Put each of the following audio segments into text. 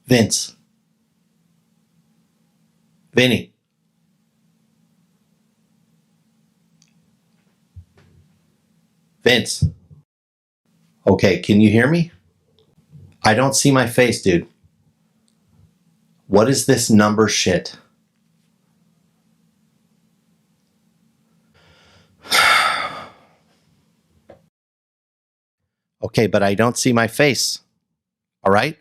Vince. Vinny. Vince. Okay, can you hear me? I don't see my face, dude. What is this number shit? Okay, but I don't see my face. All right?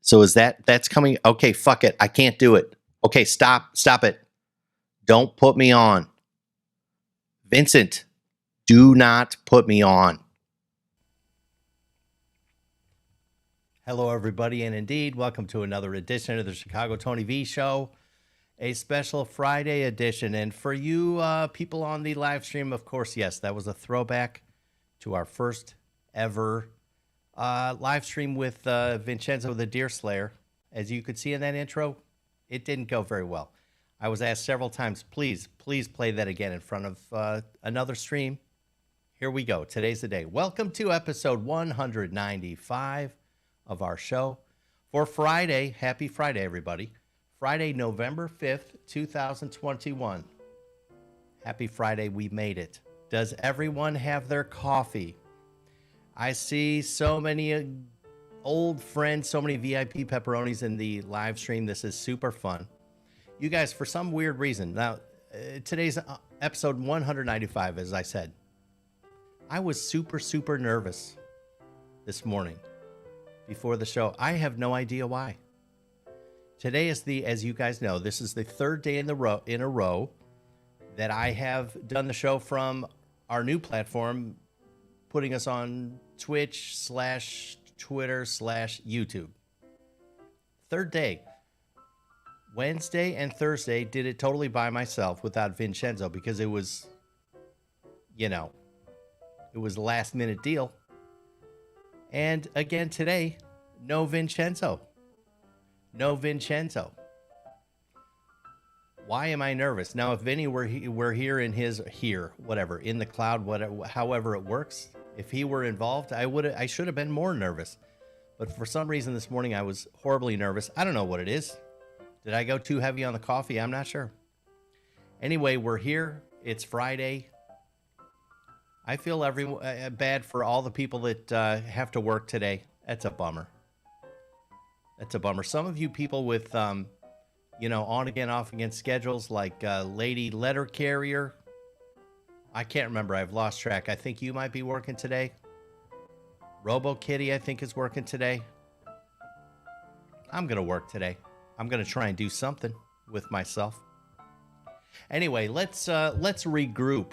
So that's coming? Okay, fuck it. I can't do it. Okay, stop it. Don't put me on. Vincent, do not put me on. Hello, everybody, and indeed, welcome to another edition of the ChicagoTonyV show, a special Friday edition. And for you people on the live stream, of course, yes, that was a throwback to our first ever live stream with Vincenzo the Deer Slayer. As you could see in that intro, it didn't go very well. I was asked several times, please play that again in front of another stream. Here we go. Today's the day. Welcome to episode 195 of our show for Friday. Happy Friday, everybody. Friday, November 5th, 2021. Happy Friday. We made it. Does everyone have their coffee? I see so many old friends, so many VIP pepperonis in the live stream. This is super fun. You guys, for some weird reason, now today's episode 195, as I said, I was super nervous this morning before the show. I have no idea why. Today is as you guys know, this is the third day in a row that I have done the show from our new platform, putting us on Twitch/Twitter/YouTube. Third day. Wednesday and Thursday did it totally by myself without Vincenzo because it was, it was a last minute deal. And again today, no Vincenzo. Why am I nervous? Now, if Vinny were here in in the cloud, whatever, however it works, if he were involved, I should have been more nervous. But for some reason this morning, I was horribly nervous. I don't know what it is. Did I go too heavy on the coffee? I'm not sure. Anyway, we're here. It's Friday. I feel bad for all the people that have to work today. That's a bummer. Some of you people with, on again, off again schedules like Lady Letter Carrier. I can't remember. I've lost track. I think you might be working today. Robo Kitty, I think, is working today. I'm going to work today. I'm going to try and do something with myself. Anyway, let's regroup.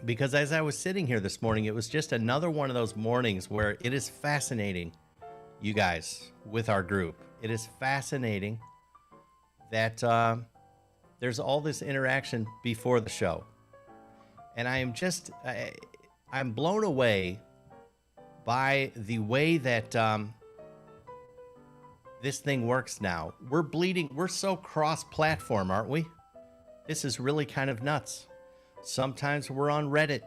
Because as I was sitting here this morning, it was just another one of those mornings where it is fascinating, you guys, with our group. It is fascinating that there's all this interaction before the show. And I'm blown away by the way that this thing works now. We're so cross-platform, aren't we? This is really kind of nuts. Sometimes we're on Reddit.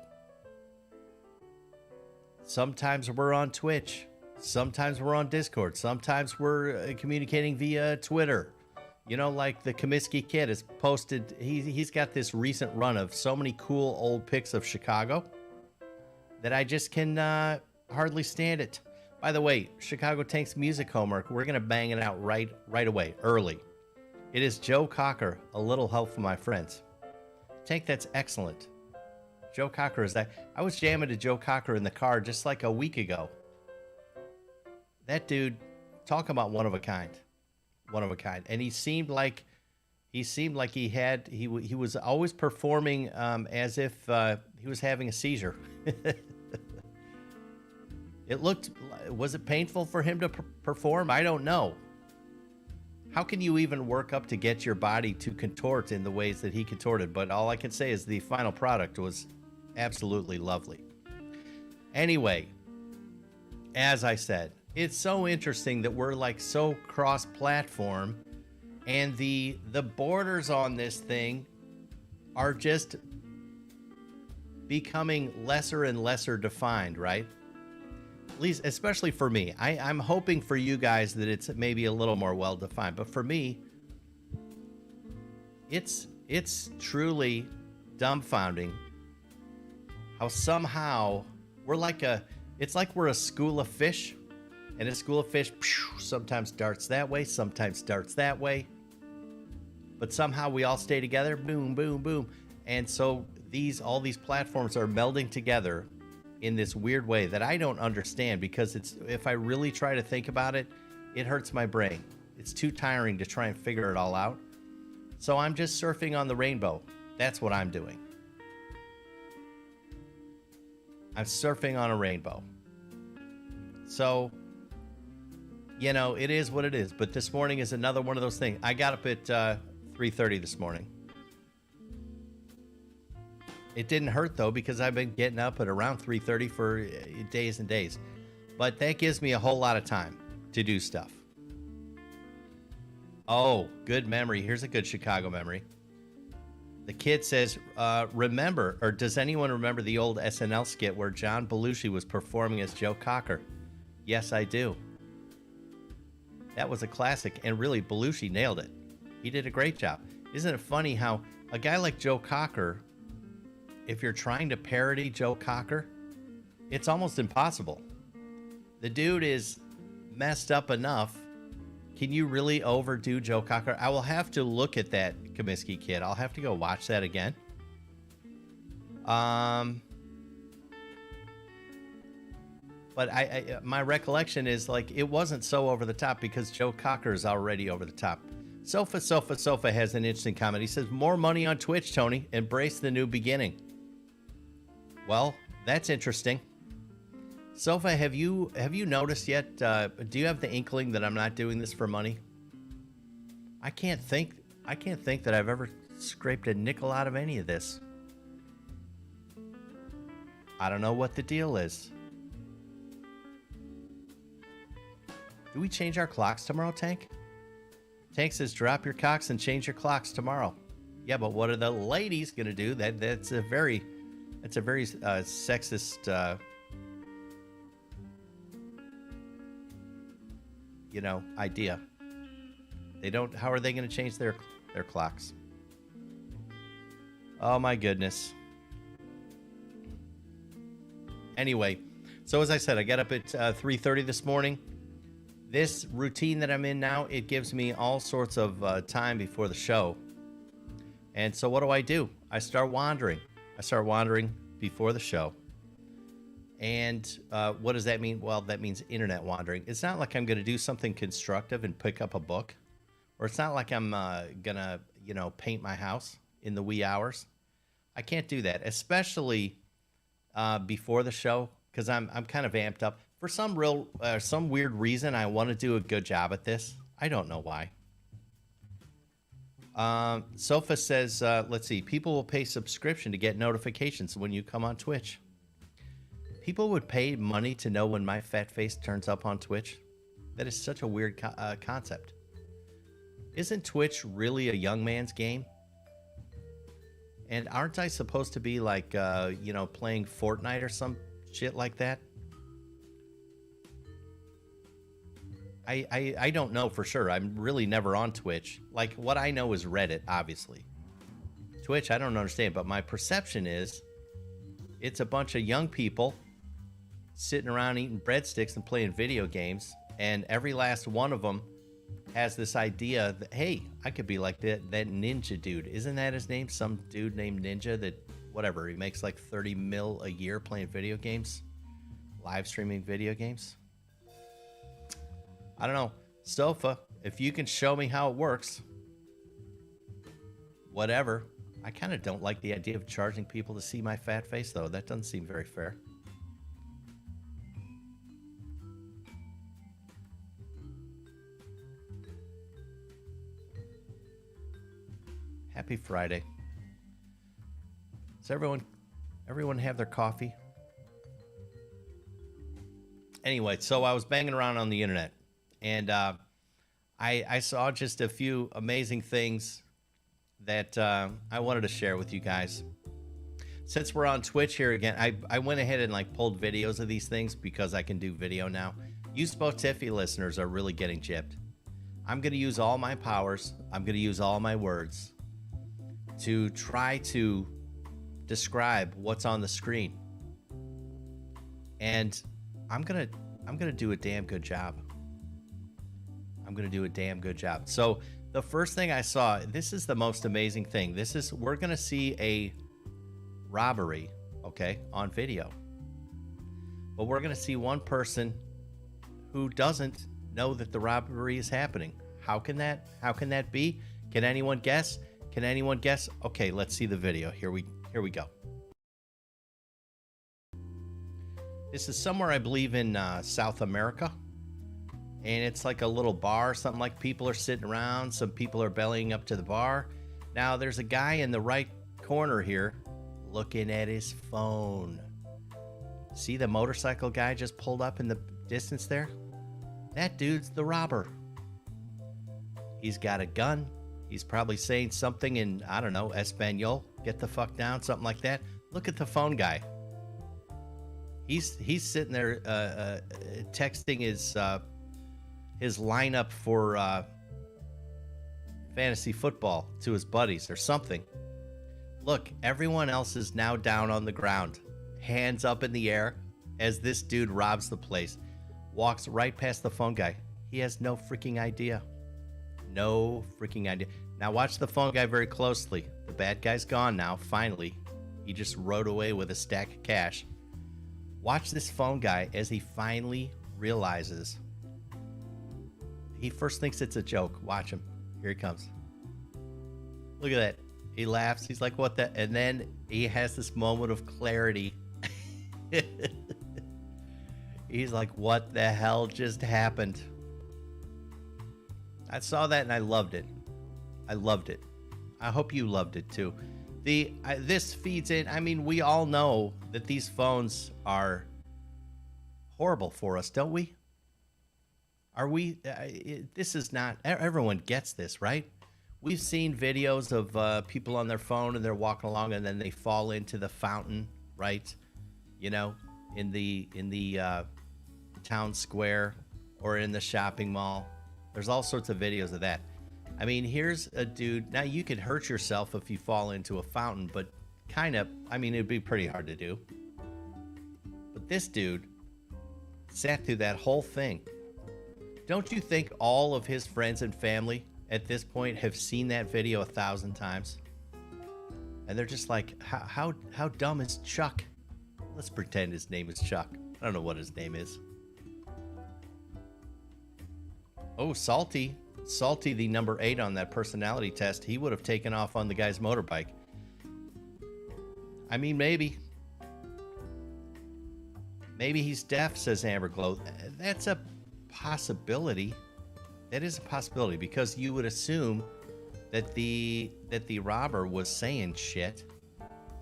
Sometimes we're on Twitch. Sometimes we're on Discord. Sometimes we're communicating via Twitter. Like the Comiskey Kid has posted, he's got this recent run of so many cool old pics of Chicago that I just can hardly stand it. By the way, Chicago Tank's music homework, we're going to bang it out right away, early. It is Joe Cocker, A Little Help from My Friends. Tank, that's excellent. Joe Cocker is that. I was jamming to Joe Cocker in the car just like a week ago. That dude, talk about one of a kind. And he seemed like he was always performing as if he was having a seizure. Was it painful for him to perform? I don't know. How can you even work up to get your body to contort in the ways that he contorted? But all I can say is the final product was absolutely lovely. Anyway, as I said, it's so interesting that we're like so cross-platform, and the borders on this thing are just becoming lesser and lesser defined, right? At least, especially for me. I'm hoping for you guys that it's maybe a little more well-defined. But for me, it's truly dumbfounding how somehow it's like we're a school of fish, and a school of fish sometimes darts that way, sometimes darts that way, but somehow we all stay together, boom, boom, boom. And so all these platforms are melding together in this weird way that I don't understand, because if I really try to think about it, it hurts my brain. It's too tiring to try and figure it all out. So I'm just surfing on the rainbow. That's what I'm doing. I'm surfing on a rainbow. So, it is what it is. But this morning is another one of those things. I got up at 3:30 this morning. It didn't hurt, though, because I've been getting up at around 3:30 for days and days. But that gives me a whole lot of time to do stuff. Oh, good memory. Here's a good Chicago memory. The kid says, remember, or does anyone remember the old SNL skit where John Belushi was performing as Joe Cocker? Yes, I do. That was a classic, and really, Belushi nailed it. He did a great job. Isn't it funny how a guy like Joe Cocker, if you're trying to parody Joe Cocker, it's almost impossible. The dude is messed up enough. Can you really overdo Joe Cocker? I will have to look at that Comiskey Kid. I'll have to go watch that again. But my recollection is like it wasn't so over the top because Joe Cocker is already over the top. Sofa has an interesting comment. He says, more money on Twitch, Tony. Embrace the new beginning. Well, that's interesting. Sofa, have you noticed yet? Do you have the inkling that I'm not doing this for money? I can't think that I've ever scraped a nickel out of any of this. I don't know what the deal is. Do we change our clocks tomorrow, Tank? Tank says, drop your cocks and change your clocks tomorrow. Yeah, but what are the ladies gonna do? That's a very sexist. Idea. How are they going to change their clocks? Oh my goodness. Anyway, so as I said, I got up at 3:30 this morning. This routine that I'm in now, it gives me all sorts of time before the show. And so what do? I start wandering. Before the show. And what does that mean? Well, that means internet wandering. It's not like I'm going to do something constructive and pick up a book. Or it's not like I'm going to, paint my house in the wee hours. I can't do that, especially before the show, because I'm kind of amped up. For some weird reason, I want to do a good job at this. I don't know why. Sofa says, let's see, people will pay subscription to get notifications when you come on Twitch. People would pay money to know when my fat face turns up on Twitch? That is such a weird concept. Isn't Twitch really a young man's game? And aren't I supposed to be like, playing Fortnite or some shit like that? I don't know for sure. I'm really never on Twitch. Like, what I know is Reddit, obviously. Twitch, I don't understand, but my perception is it's a bunch of young people sitting around eating breadsticks and playing video games, and every last one of them has this idea that, hey, I could be like that ninja dude. Isn't that his name? Some dude named Ninja that, whatever, he makes like 30 mil a year playing video games, live streaming video games. I don't know. Sofa, if you can show me how it works, whatever. I kind of don't like the idea of charging people to see my fat face, though. That doesn't seem very fair. Happy Friday. Does everyone have their coffee? Anyway, so I was banging around on the internet, and I saw just a few amazing things that I wanted to share with you guys. since we're on Twitch here again, I went ahead and like pulled videos of these things because I can do video now. You Spotify listeners are really getting gypped. I'm going to use all my powers. I'm going to use all my words to try to describe what's on the screen. And I'm going to do a damn good job. I'm going to do a damn good job. So the first thing I saw, this is the most amazing thing. We're going to see a robbery, okay, on video. But we're going to see one person who doesn't know that the robbery is happening. How can that be? Can anyone guess? Can anyone guess? Okay, let's see the video. Here we go. This is somewhere, I believe, in South America. And it's like a little bar, something like people are sitting around. Some people are bellying up to the bar. Now, there's a guy in the right corner here looking at his phone. See the motorcycle guy just pulled up in the distance there? That dude's the robber. He's got a gun. He's probably saying something in, I don't know, Espanol. Get the fuck down, something like that. Look at the phone guy. He's sitting there texting his lineup for fantasy football to his buddies or something. Look, everyone else is now down on the ground, hands up in the air as this dude robs the place. Walks right past the phone guy. He has no freaking idea. No freaking idea. Now watch the phone guy very closely. The bad guy's gone now, finally. He just rode away with a stack of cash. Watch this phone guy as he finally realizes. He first thinks it's a joke. Watch him. Here he comes. Look at that. He laughs. He's like, what the? And then he has this moment of clarity. He's like, what the hell just happened? I saw that and I loved it. I loved it. I hope you loved it too. This feeds in. I mean, we all know that these phones are horrible for us, don't we? Are we? This is not. Everyone gets this, right? We've seen videos of people on their phone and they're walking along and then they fall into the fountain, right? You know, in the town square or in the shopping mall. There's all sorts of videos of that. I mean, here's a dude. Now, you could hurt yourself if you fall into a fountain, but kind of, I mean, it'd be pretty hard to do. But this dude sat through that whole thing. Don't you think all of his friends and family at this point have seen that video 1,000 times? And they're just like, how dumb is Chuck? Let's pretend his name is Chuck. I don't know what his name is. Oh, Salty, the number 8 on that personality test, he would have taken off on the guy's motorbike. I mean, maybe. Maybe he's deaf, says Amber Glow. That's a possibility. That is a possibility because you would assume that the robber was saying shit.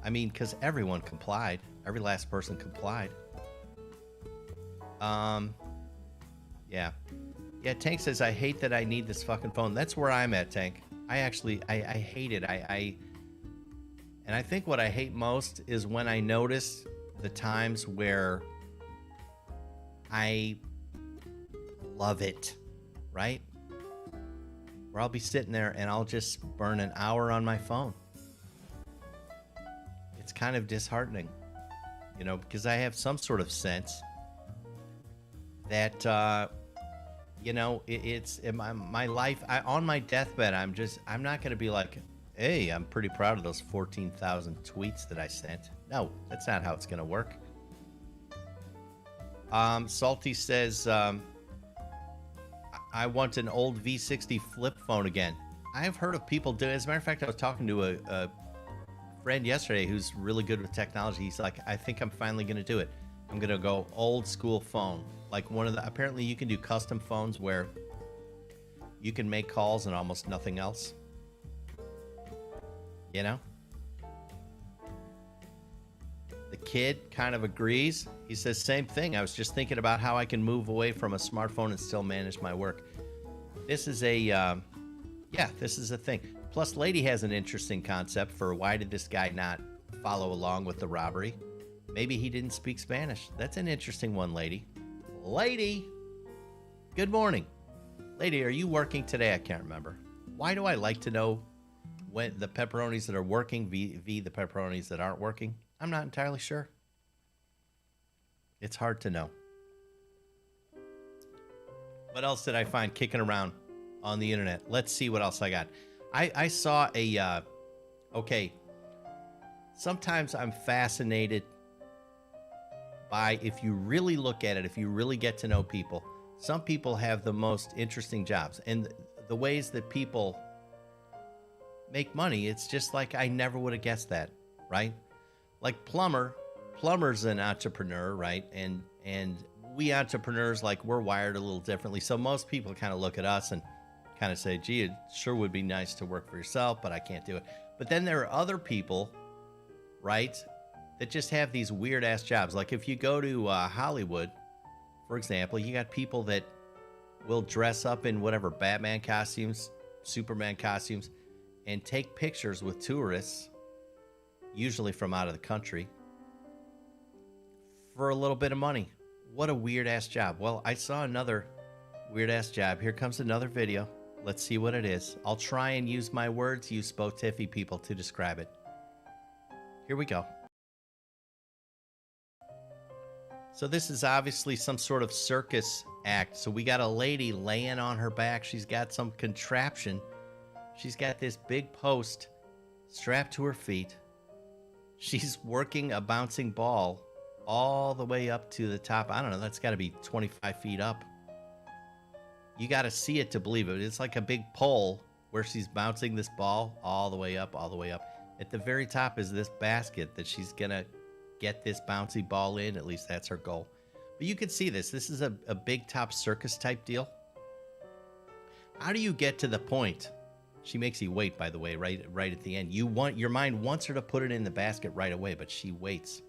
I mean, because everyone complied. Every last person complied. Yeah. Yeah, Tank says, I hate that I need this fucking phone. That's where I'm at, Tank. I hate it. And I think what I hate most is when I notice the times where I love it, right? Where I'll be sitting there and I'll just burn an hour on my phone. It's kind of disheartening, you know, because I have some sort of sense that, you know, it's in my life. On my deathbed, I'm not going to be like, hey, I'm pretty proud of those 14,000 tweets that I sent. No, that's not how it's going to work. Salty says, I want an old V60 flip phone again. I've heard of people do it. As a matter of fact, I was talking to a friend yesterday who's really good with technology. He's like, I think I'm finally going to do it. I'm going to go old school phone. Like apparently you can do custom phones where you can make calls and almost nothing else. You know? The kid kind of agrees. He says, same thing. I was just thinking about how I can move away from a smartphone and still manage my work. This is this is a thing. Plus, Lady has an interesting concept for why did this guy not follow along with the robbery. Maybe he didn't speak Spanish. That's an interesting one, lady. Lady, good morning. Lady, are you working today? I can't remember. Why do I like to know when the pepperonis that are working v the pepperonis that aren't working? I'm not entirely sure. It's hard to know. What else did I find kicking around on the internet? Let's see what else I got. I saw a, okay, sometimes I'm fascinated by, if you really look at it, if you really get to know people, some people have the most interesting jobs. And the ways that people make money, it's just like I never would have guessed that, right? Like plumber's an entrepreneur, right? And we entrepreneurs, like, we're wired a little differently. So most people kind of look at us and kind of say, gee, it sure would be nice to work for yourself, but I can't do it. But then there are other people, right, that just have these weird ass jobs. Like if you go to Hollywood, for example, you got people that will dress up in whatever Batman costumes, Superman costumes, and take pictures with tourists, usually from out of the country, for a little bit of money. What a weird ass job. Well, I saw another weird ass job. Here comes another video. Let's see what it is. I'll try and use my words, you Spotify people, to describe it. Here we go. So this is obviously some sort of circus act. So we got a lady laying on her back. She's got some contraption. She's got this big post strapped to her feet. She's working a bouncing ball all the way up to the top. I don't know, that's got to be 25 feet up. You got to see it to believe it. It's like a big pole where she's bouncing this ball all the way up, all the way up. At the very top is this basket that she's going to get this bouncy ball in. At least that's her goal. But you can see this. This is a big top circus type deal. How do you get to the point? She makes you wait, by the way, right at the end. Your mind wants her to put it in the basket right away, but she waits.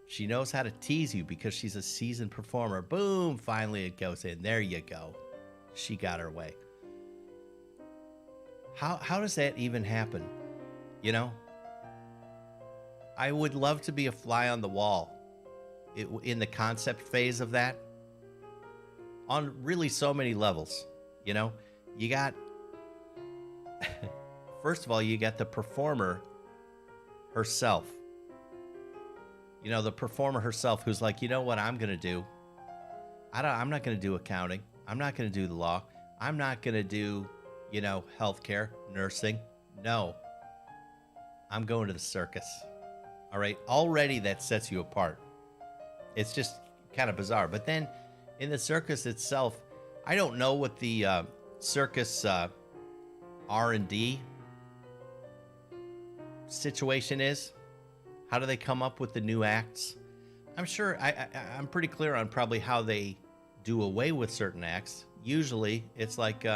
She knows how to tease you because she's a seasoned performer. Boom, finally it goes in. There you go. She got her way. How does that even happen? You know? I would love to be a fly on the wall in the concept phase of that. On really so many levels, you know? You got... First of all, you got the performer herself. You know, the performer herself who's like, you know what I'm going to do? I'm not going to do accounting. I'm not going to do the law. I'm not going to do, you know, healthcare, nursing. No. I'm going to the circus. All right. Already that sets you apart. It's just kind of bizarre. But then in the circus itself, I don't know what the circus R&D situation is. How do they come up with the new acts? I'm sure I'm pretty clear on probably how they do away with certain acts. Usually it's like,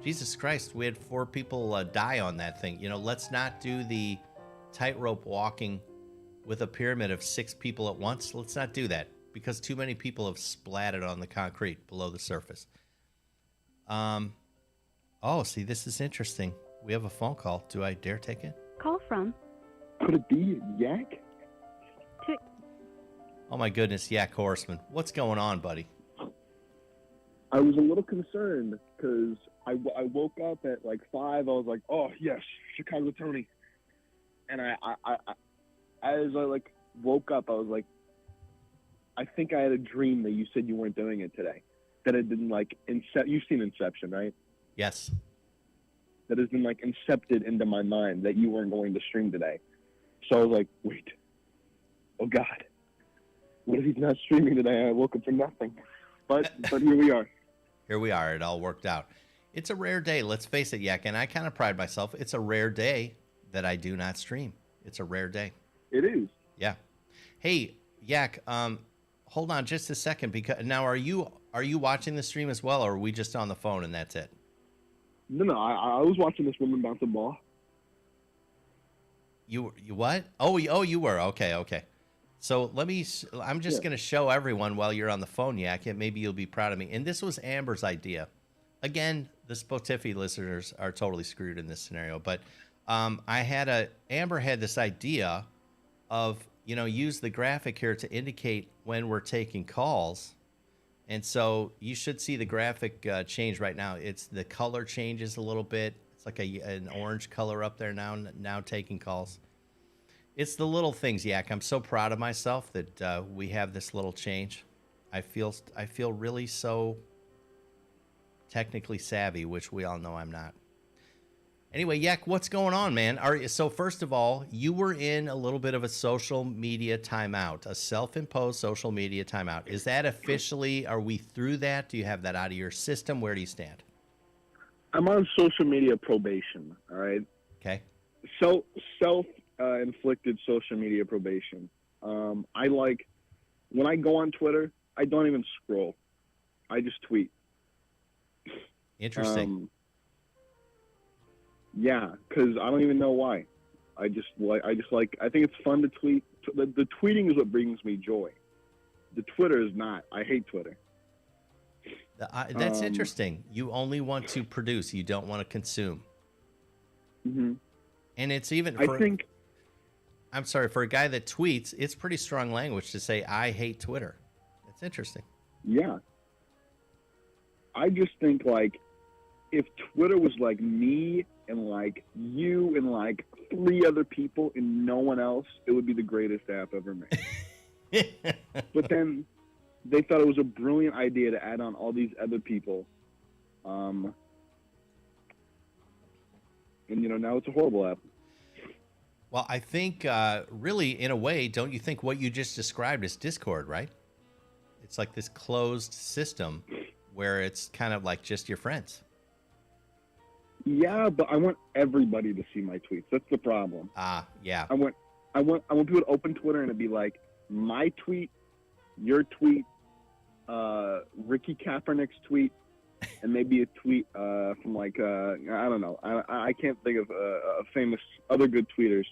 Jesus Christ, we had 4 people die on that thing. You know, let's not do the tightrope walking with a pyramid of 6 people at once. Let's not do that because too many people have splatted on the concrete below the surface. Oh, see, this is interesting. We have a phone call. Do I dare take it? Call from. Could it be Yak? Oh my goodness, Yak Horseman. What's going on, buddy? I was a little concerned because I woke up at like 5. I was like, oh, yes, Chicago Tony. And I as I like woke up, I was like, I think I had a dream that you said you weren't doing it today. That it didn't like, you've seen Inception, right? Yes. That has been like incepted into my mind that you weren't going to stream today. So I was like, wait, oh God, what if he's not streaming today? I woke up for nothing. But here we are. Here we are. It all worked out. It's a rare day. Let's face it, Yak, and I kind of pride myself. It's a rare day that I do not stream. It's a rare day. It is. Yeah. Hey, Yak, hold on just a second, because now are you watching the stream as well, or are we just on the phone and that's it? No, I was watching this woman bounce a ball. You what? Oh, you were. Okay. So I'm just going to show everyone while you're on the phone, Yak, and maybe you'll be proud of me. And this was Amber's idea. Again, the Spotify listeners are totally screwed in this scenario, but Amber had this idea of, use the graphic here to indicate when we're taking calls. And so you should see the graphic change right now. It's the color changes a little bit. It's like an orange color up there now taking calls. It's the little things, Yak. I'm so proud of myself that we have this little change. I feel really so technically savvy, which we all know I'm not. Anyway, Yak, what's going on, man? So first of all, you were in a little bit of a social media timeout, a self-imposed social media timeout. Is that officially, are we through that? Do you have that out of your system? Where do you stand? I'm on social media probation, all right? Okay. Self-inflicted social media probation. When I go on Twitter, I don't even scroll. I just tweet. Interesting. Yeah, because I don't even know why. I think it's fun to tweet. The tweeting is what brings me joy. The Twitter is not. I hate Twitter. That's interesting. You only want to produce. You don't want to consume. Mm-hmm. And it's even I'm sorry, for a guy that tweets, it's pretty strong language to say, I hate Twitter. That's interesting. Yeah. I just think, if Twitter was like me and like you and like 3 other people and no one else, it would be the greatest app ever made. But then they thought it was a brilliant idea to add on all these other people. And, now it's a horrible app. Well, I think really, in a way, don't you think what you just described is Discord, right? It's like this closed system where it's kind of like just your friends. Yeah, but I want everybody to see my tweets. That's the problem. Yeah. I want people to open Twitter and it'd be like my tweet, your tweet, Ricky Kaepernick's tweet, and maybe a tweet from I don't know. I can't think of a famous other good tweeters,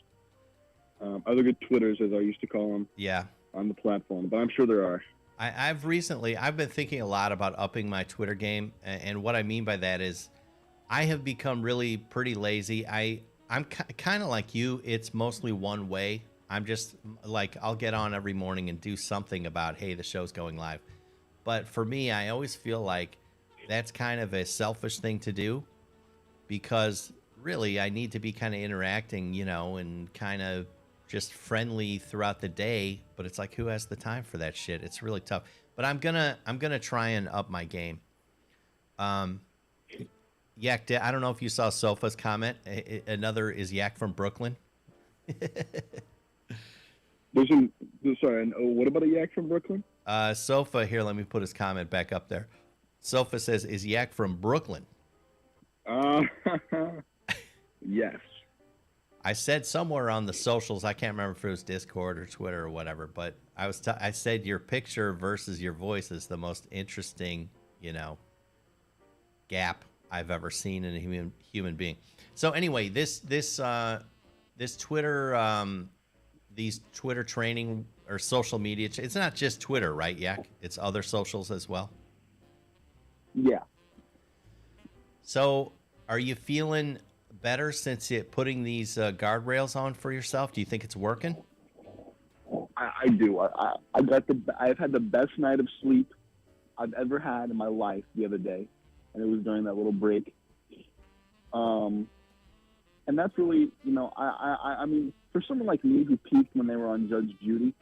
other good Twitters as I used to call them. Yeah. On the platform, but I'm sure there are. I've been thinking a lot about upping my Twitter game, and what I mean by that is, I have become really pretty lazy. I'm kind of like you. It's mostly one way. I'm just like, I'll get on every morning and do something about, hey, the show's going live. But for me, I always feel like that's kind of a selfish thing to do, because really I need to be kind of interacting, and kind of just friendly throughout the day. But it's like, who has the time for that shit? It's really tough. But I'm gonna try and up my game. Yak, I don't know if you saw Sofa's comment. Another is Yak from Brooklyn. What about a Yak from Brooklyn? Sofa, here, let me put his comment back up there. Sofa says, is Yak from Brooklyn? Yes. I said somewhere on the socials, I can't remember if it was Discord or Twitter or whatever, but I said your picture versus your voice is the most interesting, gap I've ever seen in a human being. So anyway, this Twitter, these Twitter training or social media, it's not just Twitter, right, Yak? It's other socials as well. Yeah. So are you feeling better since putting these guardrails on for yourself? Do you think it's working? I do. I've had the best night of sleep I've ever had in my life the other day, and it was during that little break. And that's really, I mean, for someone like me who peaked when they were on Judge Judy,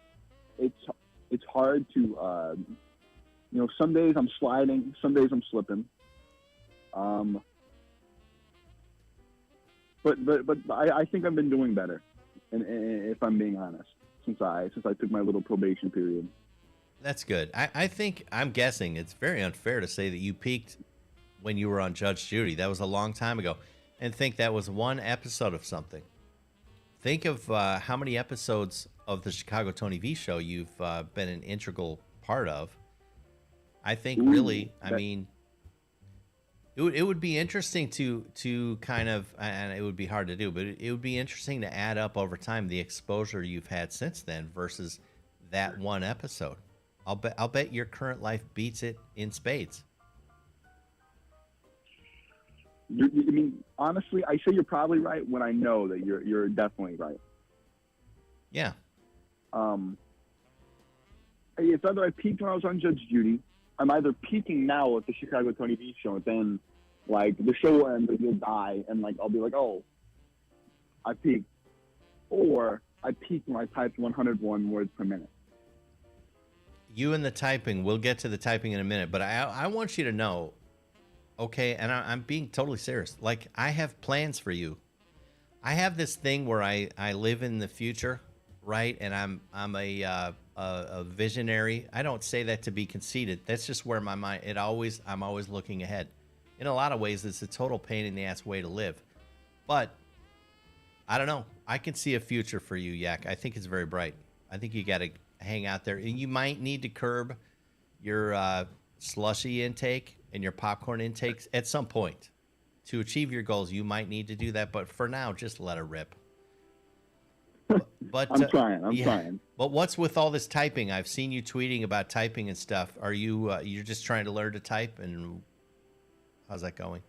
it's hard to, some days I'm sliding, some days I'm slipping. But I think I've been doing better, and if I'm being honest, since I took my little probation period. That's good. I'm guessing it's very unfair to say that you peaked when you were on Judge Judy. That was a long time ago, and think that was one episode of something. Think of how many episodes of the ChicagoTonyV show you've been an integral part of. I think it would be interesting to kind of, and it would be hard to do, but it would be interesting to add up over time the exposure you've had since then versus that one episode. I'll bet your current life beats it in spades. I mean, honestly, I say you're probably right when I know that you're definitely right. Yeah. It's either I peaked when I was on Judge Judy. I'm either peaking now at the Chicago TonyV show, and then like the show will end, and you'll die, and like I'll be like, oh, I peaked, or I peaked when I typed 101 words per minute. You and the typing, we'll get to the typing in a minute, but I want you to know, okay, and I'm being totally serious. Like, I have plans for you. I have this thing where I live in the future, right? And I'm a visionary. I don't say that to be conceited. That's just where my mind, I'm always looking ahead. In a lot of ways, it's a total pain in the ass way to live. But I don't know. I can see a future for you, Yak. I think it's very bright. I think you got to hang out there. And you might need to curb your slushy intake and your popcorn intakes at some point. To achieve your goals, you might need to do that. But for now, just let it rip. But I'm trying. I'm trying. But what's with all this typing? I've seen you tweeting about typing and stuff. Are you you're just trying to learn to type? And how's that going?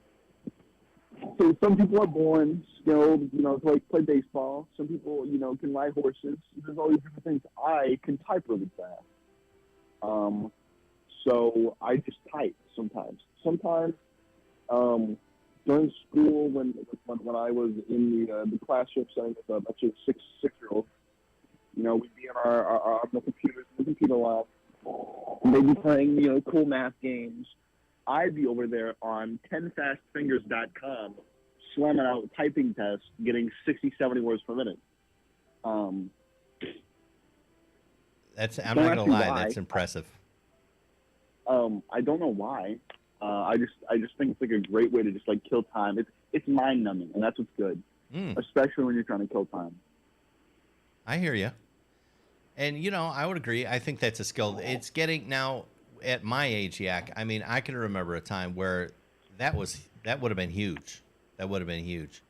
So some people are born skilled, to play baseball. Some people, can ride horses. There's all these different things. I can type really fast. So I just type sometimes. Sometimes during school, when I was in the classroom setting with a bunch of six-year-olds, we'd be in our computers in the computer lab. And they'd be playing, cool math games. I'd be over there on 10fastfingers.com slamming out typing tests, getting 60, 70 words per minute. I'm not going to lie, that's impressive. I don't know why. I just think it's like a great way to just like kill time. It's mind numbing, and that's what's good, especially when you're trying to kill time. I hear you, and I would agree. I think that's a skill. It's getting now at my age, Yak. I mean, I can remember a time where that would have been huge. That would have been huge.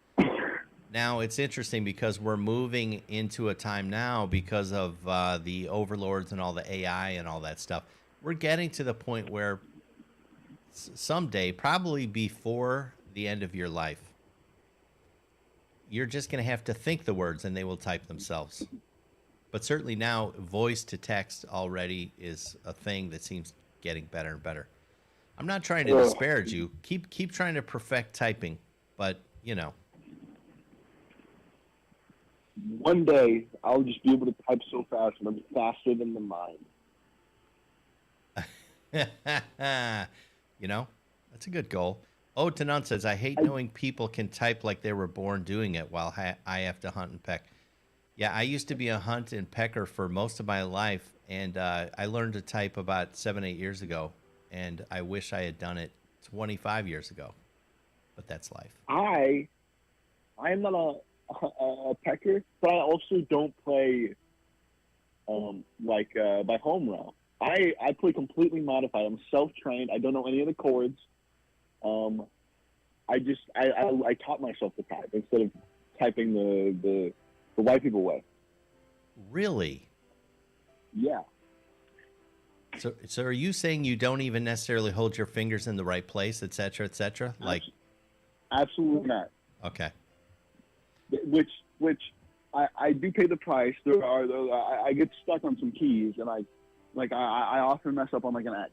Now it's interesting because we're moving into a time now because of the overlords and all the AI and all that stuff. We're getting to the point where someday, probably before the end of your life, you're just going to have to think the words and they will type themselves. But certainly now, voice to text already is a thing that seems getting better and better. I'm not trying to disparage you. Keep trying to perfect typing, but one day I'll just be able to type so fast and I'll be faster than the mind. That's a good goal. Oh, Tanun says, I hate knowing people can type like they were born doing it while I have to hunt and peck. Yeah, I used to be a hunt and pecker for most of my life, and I learned to type about 7-8 years ago, and I wish I had done it 25 years ago. But that's life. I am not a pecker, but I also don't play by home route. I play completely modified. I'm self-trained. I don't know any of the chords. I taught myself to type instead of typing the white people way. Really? Yeah. So are you saying you don't even necessarily hold your fingers in the right place, et cetera, et cetera? Like, absolutely not. Okay. Which I do pay the price. There are I get stuck on some keys, and I often mess up on like an X.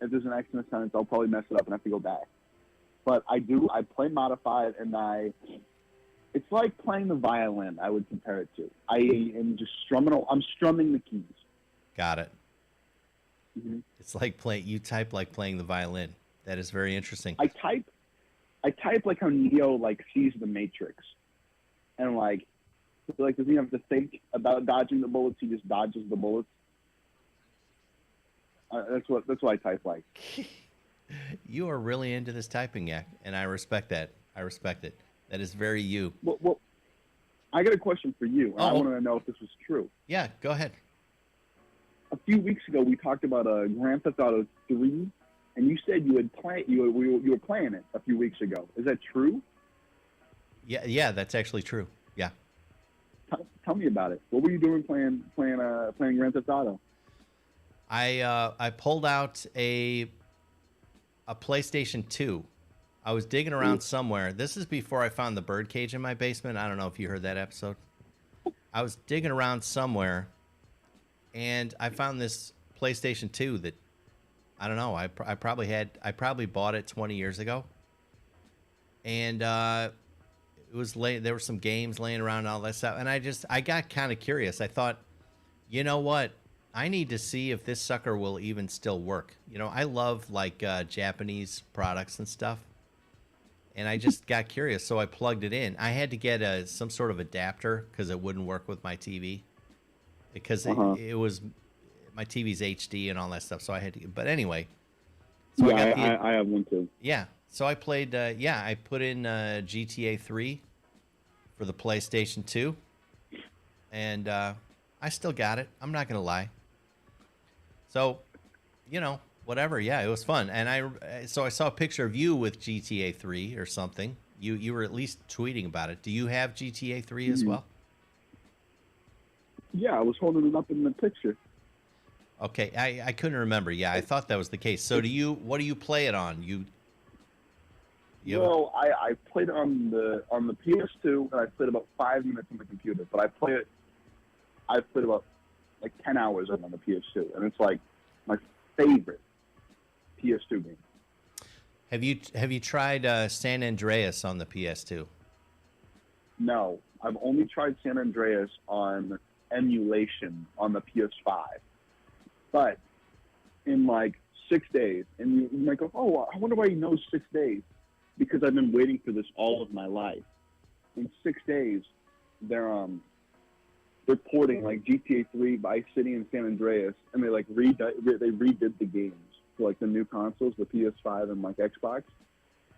If there's an X in a sentence, I'll probably mess it up and have to go back. But I play modified, and it's like playing the violin, I would compare it to. I am just I'm strumming the keys. Got it. Mm-hmm. It's like you type like playing the violin. That is very interesting. I type like how Neo sees the Matrix. And does he have to think about dodging the bullets? He just dodges the bullets. That's what I type like. You are really into this typing, Yak, and I respect that. I respect it. That is very you. Well, I got a question for you. And I wanted to know if this was true. Yeah, go ahead. A few weeks ago, we talked about Grand Theft Auto 3, and you said you were playing it a few weeks ago. Is that true? Yeah, that's actually true. Yeah. Tell me about it. What were you doing playing Grand Theft Auto? I pulled out a PlayStation 2. I was digging around somewhere. This is before I found the birdcage in my basement. I don't know if you heard that episode. I was digging around somewhere, and I found this PlayStation 2 that I don't know. I probably bought it 20 years ago, and it was late. There were some games laying around and all that stuff, and I got kind of curious. I thought, you know what? I need to see if this sucker will even still work. You know, I love like Japanese products and stuff, and I just got curious, so I plugged it in. I had to get some sort of adapter because it wouldn't work with my TV because it was my TV's HD and all that stuff. So I had to. But anyway, so yeah, I have one too. Yeah, so I played. I put in GTA 3 for the PlayStation 2, and I still got it. I'm not gonna lie. So, you know, whatever. Yeah, it was fun, and I saw a picture of you with GTA 3 or something. You were at least tweeting about it. Do you have GTA 3 as well? Yeah, I was holding it up in the picture. Okay, I couldn't remember. Yeah, I thought that was the case. So what do you play it on? Well, I played it on the PS2, and I played about 5 minutes on the computer. But I played about like 10 hours on the PS2, and it's like my favorite PS2 game. Have you tried San Andreas on the PS2? No, I've only tried San Andreas on emulation on the PS5. But in like 6 days, and you might go, oh, I wonder why he knows 6 days. Because I've been waiting for this all of my life. In 6 days, they're porting like GTA 3, Vice City, and San Andreas, and they like redid the games for like the new consoles, the PS5 and like Xbox.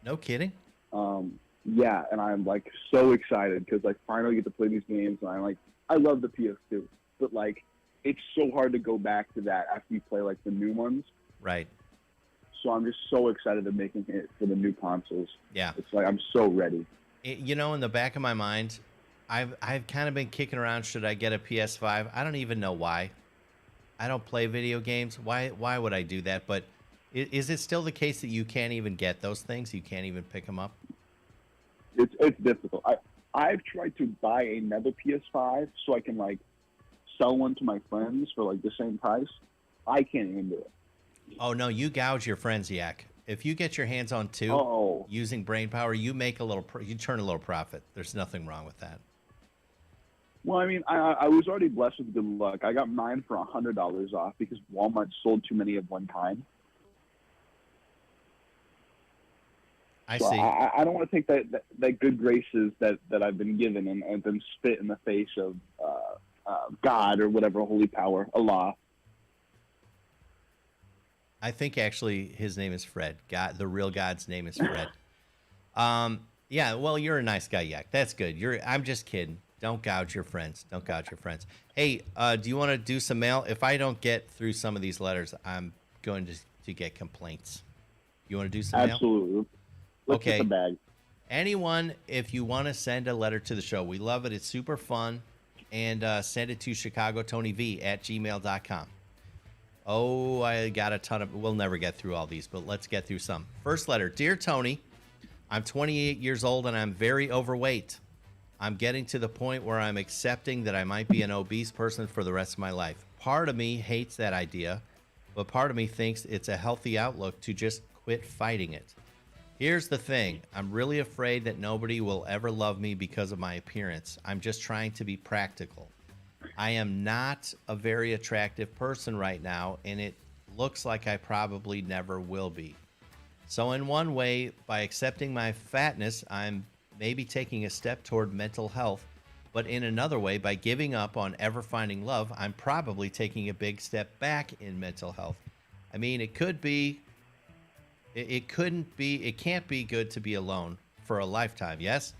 No kidding. Yeah, and I'm like so excited because I finally get to play these games, and I love the PS2, but like it's so hard to go back to that after you play like the new ones. Right. So I'm just so excited to making it for the new consoles. Yeah. It's like I'm so ready. You know, in the back of my mind, I've kind of been kicking around, should I get a PS5? I don't even know why. I don't play video games. Why would I do that? But is it still the case that you can't even get those things? You can't even pick them up? It's difficult. I've tried to buy another PS5 so I can like sell one to my friends for like the same price. I can't even do it. Oh no, you gouge your friends, Yak. If you get your hands on two using brain power, you make you turn a little profit. There's nothing wrong with that. Well, I mean, I was already blessed with good luck. I got mine for $100 off because Walmart sold too many of one kind. I so see. I don't want to take that good graces that I've been given and then spit in the face of God or whatever holy power, Allah. I think actually his name is Fred. God, the real God's name is Fred. Yeah, well, you're a nice guy, Yak. That's good. I'm just kidding. Don't gouge your friends. Don't gouge your friends. Hey, do you want to do some mail? If I don't get through some of these letters, I'm going to get complaints. You want to do some mail? Absolutely. Let's okay. Get the bag. Anyone, if you want to send a letter to the show, we love it. It's super fun. And send it to ChicagoTonyV@gmail.com. Oh, I got a ton of... We'll never get through all these, but let's get through some. First letter. Dear Tony, I'm 28 years old and I'm very overweight. I'm getting to the point where I'm accepting that I might be an obese person for the rest of my life. Part of me hates that idea, but part of me thinks it's a healthy outlook to just quit fighting it. Here's the thing. I'm really afraid that nobody will ever love me because of my appearance. I'm just trying to be practical. I am not a very attractive person right now, and it looks like I probably never will be. So in one way, by accepting my fatness, I'm maybe taking a step toward mental health, but in another way, by giving up on ever finding love, I'm probably taking a big step back in mental health. I mean, it can't be good to be alone for a lifetime, yes?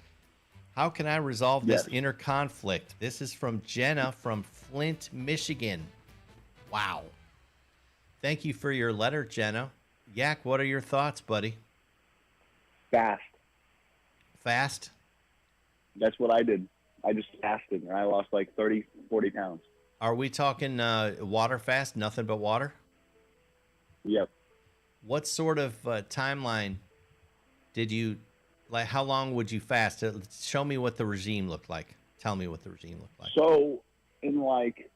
How can I resolve this inner conflict? This is from Jenna from Flint, Michigan. Wow. Thank you for your letter, Jenna. Yak, what are your thoughts, buddy? Fast. Fast? That's what I did. I just fasted, and I lost like 30, 40 pounds. Are we talking water fast, nothing but water? Yep. What sort of timeline did you... Like, how long would you fast? Show me what the regime looked like. Tell me what the regime looked like. So, in like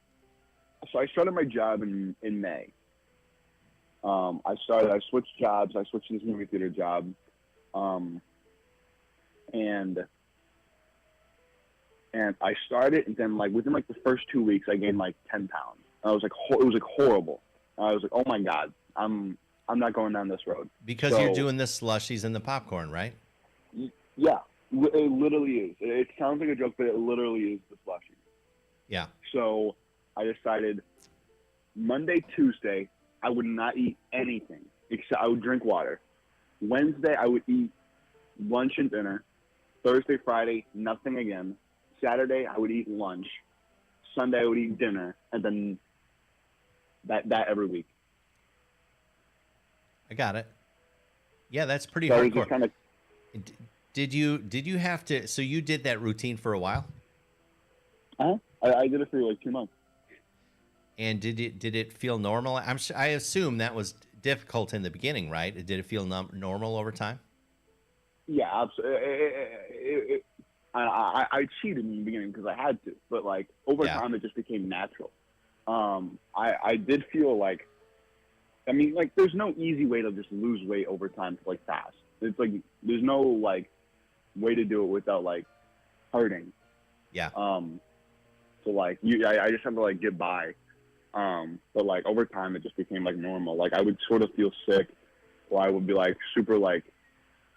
I started my job in May. I switched jobs. I switched to this movie theater job. And I started, and then like within like the first 2 weeks, I gained like 10 pounds. I was like, it was like horrible. I was like, oh my God, I'm not going down this road. Because you're doing the slushies and the popcorn, right? Yeah, it literally is. It sounds like a joke, but it literally is the slushy. Yeah. So I decided Monday, Tuesday, I would not eat anything except I would drink water. Wednesday, I would eat lunch and dinner. Thursday, Friday, nothing again. Saturday, I would eat lunch. Sunday, I would eat dinner, and then that every week. I got it. Yeah, that's pretty So hardcore. Kind of, did you have to? So you did that routine for a while? I did it for like 2 months. And did it feel normal? I assume that was difficult in the beginning, right? Did it feel normal over time? Yeah, absolutely. I cheated in the beginning because I had to, but like over time it just became natural. I did feel like, I mean, like there's no easy way to just lose weight over time to like fast. It's like there's no like way to do it without like hurting. Yeah. So like I just have to like get by. But like over time it just became like normal. Like I would sort of feel sick, or I would be like super like.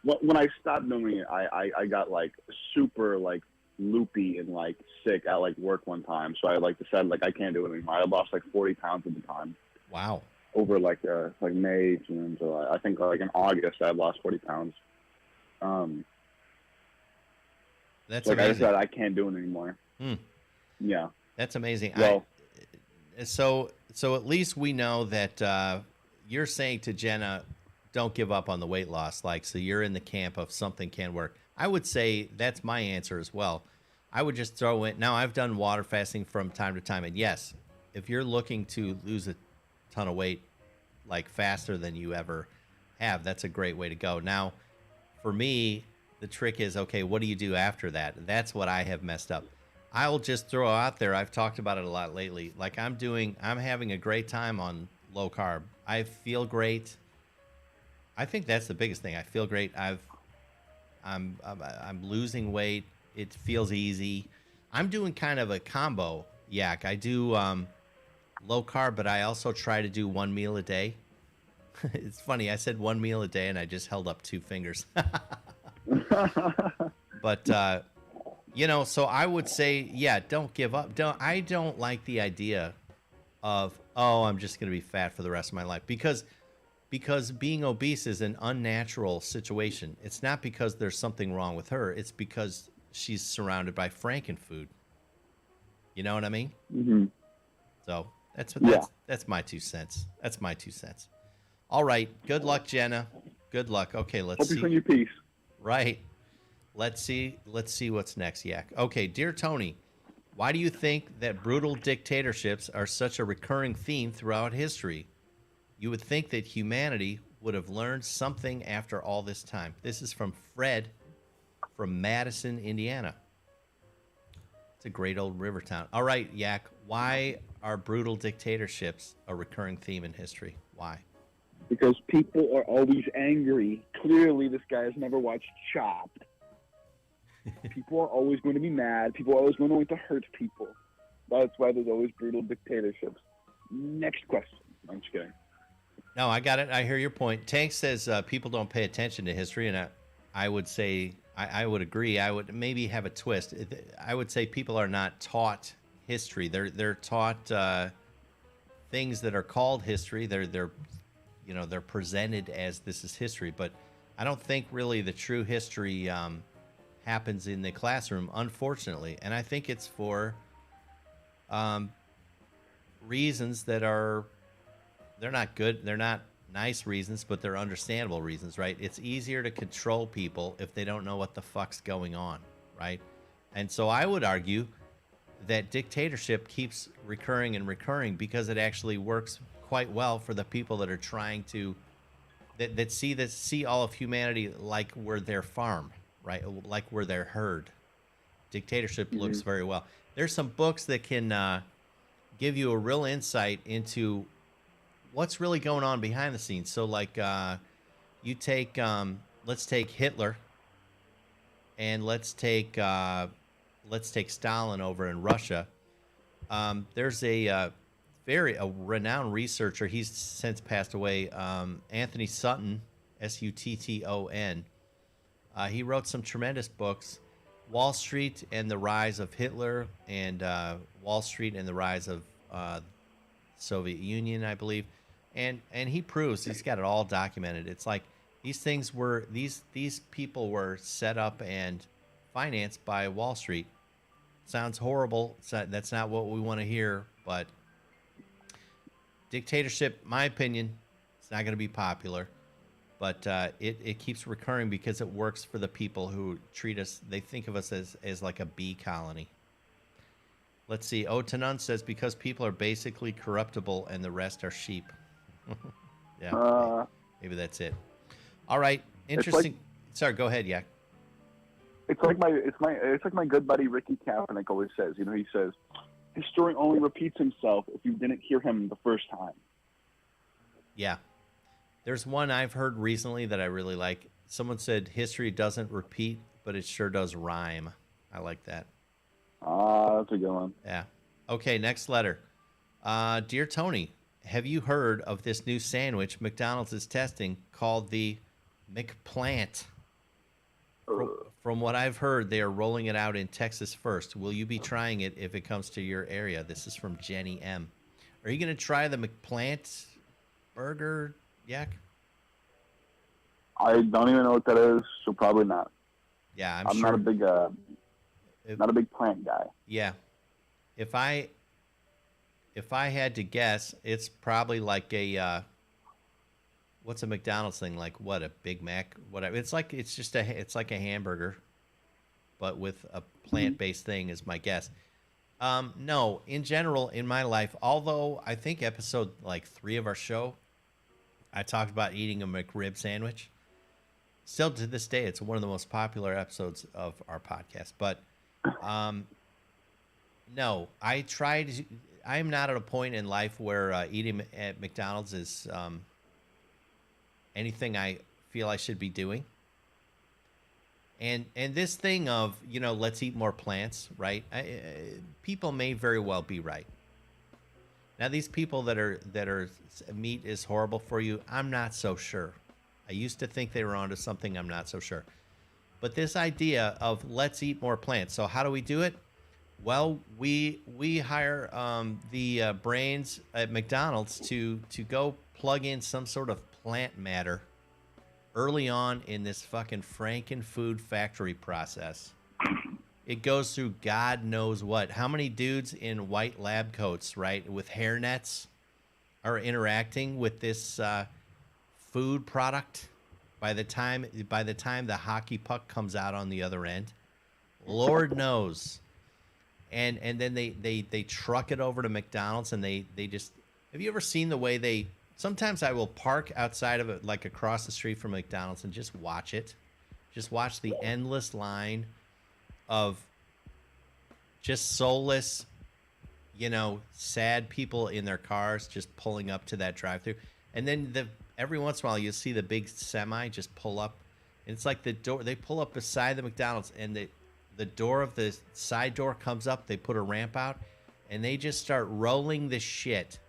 When I stopped doing it, I got like super like loopy and like sick at like work one time. So I like decided like I can't do it anymore. I lost like 40 pounds at the time. Wow. Over like May, June, July. I think like in August I lost 40 pounds. That's like amazing. I said, I can't do it anymore. Yeah. That's amazing. Well, so at least we know that you're saying to Jenna, don't give up on the weight loss. Like, so you're in the camp of something can work. I would say that's my answer as well. I would just throw in. Now, I've done water fasting from time to time. And yes, if you're looking to lose a ton of weight, like faster than you ever have, that's a great way to go. Now, for me, the trick is, okay, what do you do after that? That's what I have messed up. I'll just throw out there. I've talked about it a lot lately. Like I'm having a great time on low carb. I feel great. I think that's the biggest thing. I feel great. I'm losing weight. It feels easy. I'm doing kind of a combo, Yak. I do low carb, but I also try to do 1 meal a day. It's funny. I said 1 meal a day, and I just held up 2 fingers. But so I would say, yeah, don't give up. I don't like the idea of, I'm just going to be fat for the rest of my life because being obese is an unnatural situation. It's not because there's something wrong with her. It's because she's surrounded by frankenfood. You know what I mean? Mm-hmm. So that's my 2 cents. That's my 2 cents. All right. Good luck, Jenna. Good luck. Okay, let's hope see. you find your peace. Right. Let's see what's next, Yak. Okay, dear Tony, why do you think that brutal dictatorships are such a recurring theme throughout history? You would think that humanity would have learned something after all this time. This is from Fred from Madison, Indiana. It's a great old river town. All right, Yak, why are brutal dictatorships a recurring theme in history? Why? Because people are always angry. Clearly, this guy has never watched Chopped. People are always going to be mad. People are always going to want to hurt people. That's why there's always brutal dictatorships. Next question. I'm just kidding. No, I got it. I hear your point. Tank says people don't pay attention to history, and I would say I would agree. I would maybe have a twist. I would say people are not taught history. They're taught things that are called history. They're presented as this is history, but I don't think really the true history happens in the classroom, unfortunately. And I think it's for reasons that they're not good. They're not nice reasons, but they're understandable reasons, right? It's easier to control people if they don't know what the fuck's going on, right? And so I would argue that dictatorship keeps recurring and recurring because it actually works quite well for the people that are trying to that see all of humanity like we're their farm, right? Like we're their herd. Dictatorship looks very well. There's some books that can give you a real insight into what's really going on behind the scenes. So, like, you take, let's take Hitler, and let's take Stalin over in Russia. There's a renowned researcher. He's since passed away. Anthony Sutton, Sutton. He wrote some tremendous books. Wall Street and the Rise of Hitler, and Wall Street and the Rise of Soviet Union, I believe. And he proves, he's got it all documented. It's like these things were, these people were set up and financed by Wall Street. Sounds horrible. That's not what we want to hear, but dictatorship, my opinion, it's not going to be popular. But it keeps recurring because it works for the people who treat us. They think of us as like a bee colony. Let's see. Tanun says, because people are basically corruptible and the rest are sheep. Yeah, maybe that's it. All right. Interesting. Sorry, go ahead, Yak. It's like my good buddy Ricky Kaepernick always says. You know, he says, history only repeats himself if you didn't hear him the first time. Yeah. There's one I've heard recently that I really like. Someone said history doesn't repeat, but it sure does rhyme. I like that. That's a good one. Yeah. Okay, next letter. Dear Tony, have you heard of this new sandwich McDonald's is testing called the McPlant? From what I've heard, they are rolling it out in Texas first. Will you be trying it if it comes to your area? This is from Jenny M. Are you going to try the McPlant burger, Yak? I don't even know what that is, so probably not. Yeah, I'm sure. Not a big plant guy. Yeah. If I had to guess, it's probably like a what's a McDonald's thing, like what, a Big Mac, whatever. It's like it's like a hamburger, but with a plant-based thing is my guess. No, in general, in my life, although I think episode like 3 of our show, I talked about eating a McRib sandwich. Still to this day, it's one of the most popular episodes of our podcast. But no, I'm not at a point in life where eating at McDonald's is anything I feel I should be doing. And this thing of, you know, let's eat more plants, right? People may very well be right. Now, these people that are meat is horrible for you, I'm not so sure. I used to think they were onto something. I'm not so sure. But this idea of let's eat more plants. So how do we do it? Well, we hire the brains at McDonald's to go plug in some sort of plant matter early on in this fucking Franken-food factory process. It goes through God knows what. How many dudes in white lab coats, right, with hairnets are interacting with this food product by the time the hockey puck comes out on the other end? Lord knows. And then they truck it over to McDonald's, and they just, have you ever seen the way they, sometimes I will park outside of it, like across the street from McDonald's, and just watch it. Just watch the endless line of just soulless, you know, sad people in their cars just pulling up to that drive-thru. And then every once in a while you see the big semi just pull up. And it's like the door, they pull up beside the McDonald's, and the door of the side door comes up, they put a ramp out, and they just start rolling the shit.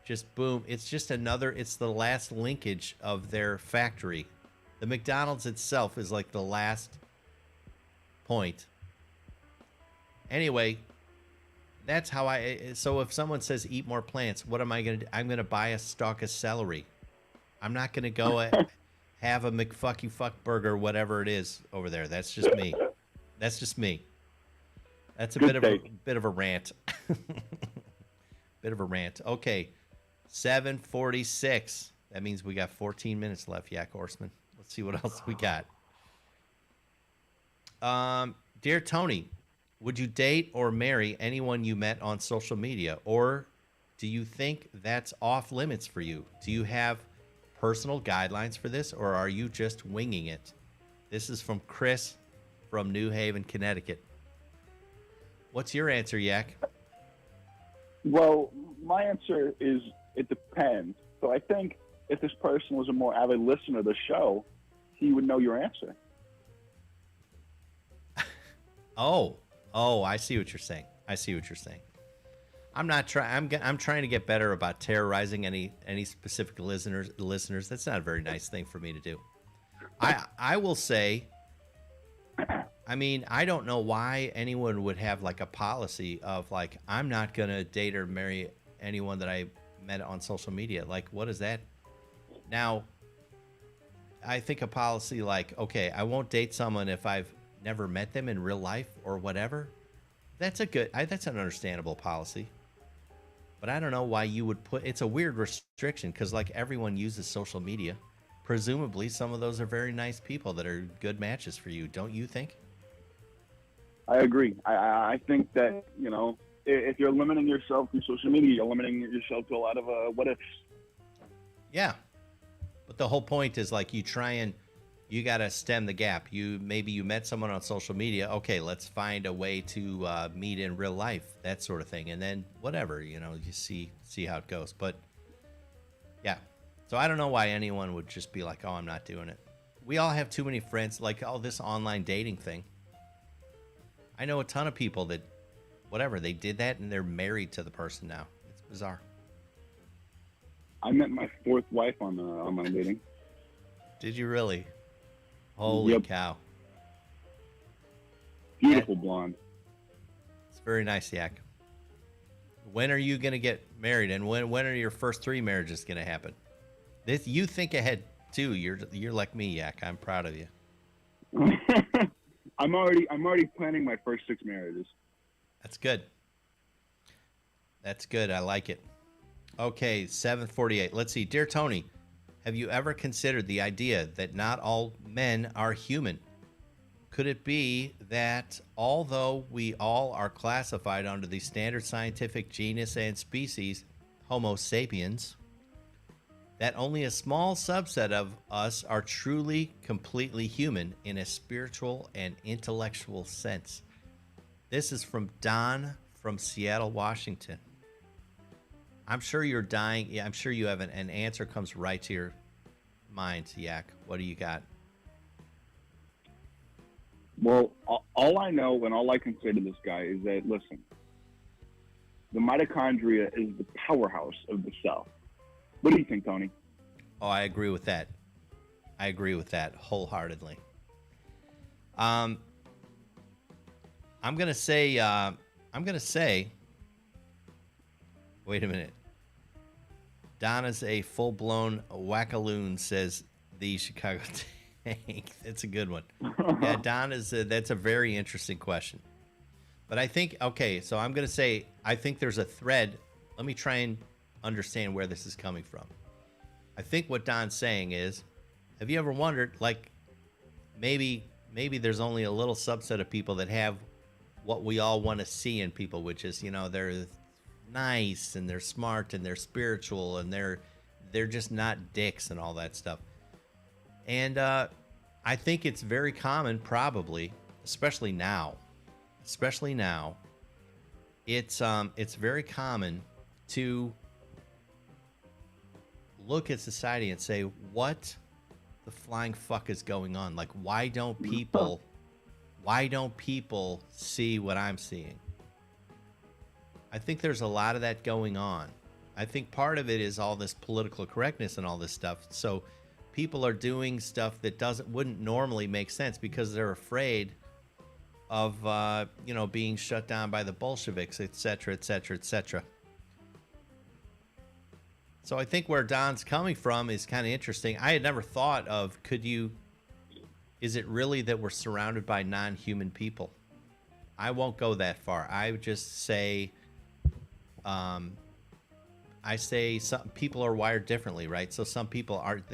Just boom. It's just it's the last linkage of their factory. The McDonald's itself is like the last point. Anyway, that's how so if someone says eat more plants, what am I going to do? I'm going to buy a stalk of celery. I'm not going to go have a McFucky-fuck burger, whatever it is over there. That's just me. That's just me. That's a bit of a rant. Bit of a rant. Okay. 7:46. That means we got 14 minutes left, Yak Horseman. Let's see what else we got. Dear Tony, would you date or marry anyone you met on social media? Or do you think that's off limits for you? Do you have personal guidelines for this, or are you just winging it? This is from Chris from New Haven, Connecticut. What's your answer, Yak? Well, my answer is it depends. So I think if this person was a more avid listener of the show, he would know your answer. Oh, I see what you're saying. I see what you're saying. I'm not trying. I'm trying to get better about terrorizing any specific listeners. That's not a very nice thing for me to do. I will say. I mean, I don't know why anyone would have like a policy of like, I'm not gonna date or marry anyone that I met on social media. Like, what is that? Now, I think a policy like, okay, I won't date someone if I've never met them in real life or whatever. That's that's an understandable policy. But I don't know why you would put, it's a weird restriction because like everyone uses social media. Presumably some of those are very nice people that are good matches for you, don't you think? I agree. I think that, if you're limiting yourself through social media, you're limiting yourself to a lot of what ifs. Yeah. But the whole point is like you got to stem the gap. Maybe you met someone on social media. Okay, let's find a way to meet in real life, that sort of thing. And then whatever, you see how it goes. But yeah. So I don't know why anyone would just be like, oh, I'm not doing it. We all have too many friends, like all this online dating thing. I know a ton of people that, whatever, they did that and they're married to the person now. It's bizarre. I met my fourth wife on online dating. Did you really? Holy cow. Beautiful blonde. It's very nice, Yak. When are you going to get married? And when are your first 3 marriages going to happen? You think ahead, too. You're like me, Yak. I'm proud of you. I'm already planning my first 6 marriages. That's good. That's good. I like it. Okay, 7:48. Let's see. Dear Tony, have you ever considered the idea that not all men are human? Could it be that although we all are classified under the standard scientific genus and species, Homo sapiens, that only a small subset of us are truly, completely human in a spiritual and intellectual sense? This is from Don from Seattle, Washington. I'm sure you're dying. Yeah, I'm sure you have an answer comes right to your mind, Yak. What do you got? Well, all I know and all I can say to this guy is that, listen, the mitochondria is the powerhouse of the cell. What do you think, Tony? Oh, I agree with that. I agree with that wholeheartedly. I'm gonna say. Wait a minute. Donna's a full-blown wackaloon, says the Chicago Tank. That's a good one. Yeah, Donna's. That's a very interesting question. But I think, okay, so I'm gonna say I think there's a thread. Let me try and understand where this is coming from. I think what Don's saying is, have you ever wondered, like, maybe there's only a little subset of people that have what we all want to see in people, which is, they're nice and they're smart and they're spiritual and they're just not dicks and all that stuff. And I think it's very common, probably, especially now, it's very common to look at society and say, what the flying fuck is going on? Like, why don't people see what I'm seeing? I think there's a lot of that going on. I think part of it is all this political correctness and all this stuff. So people are doing stuff that wouldn't normally make sense because they're afraid of being shut down by the Bolsheviks, etc., etc., etc. So I think where Don's coming from is kind of interesting. I had never thought of, is it really that we're surrounded by non-human people? I won't go that far. I would just say, some people are wired differently, right? So some people aren't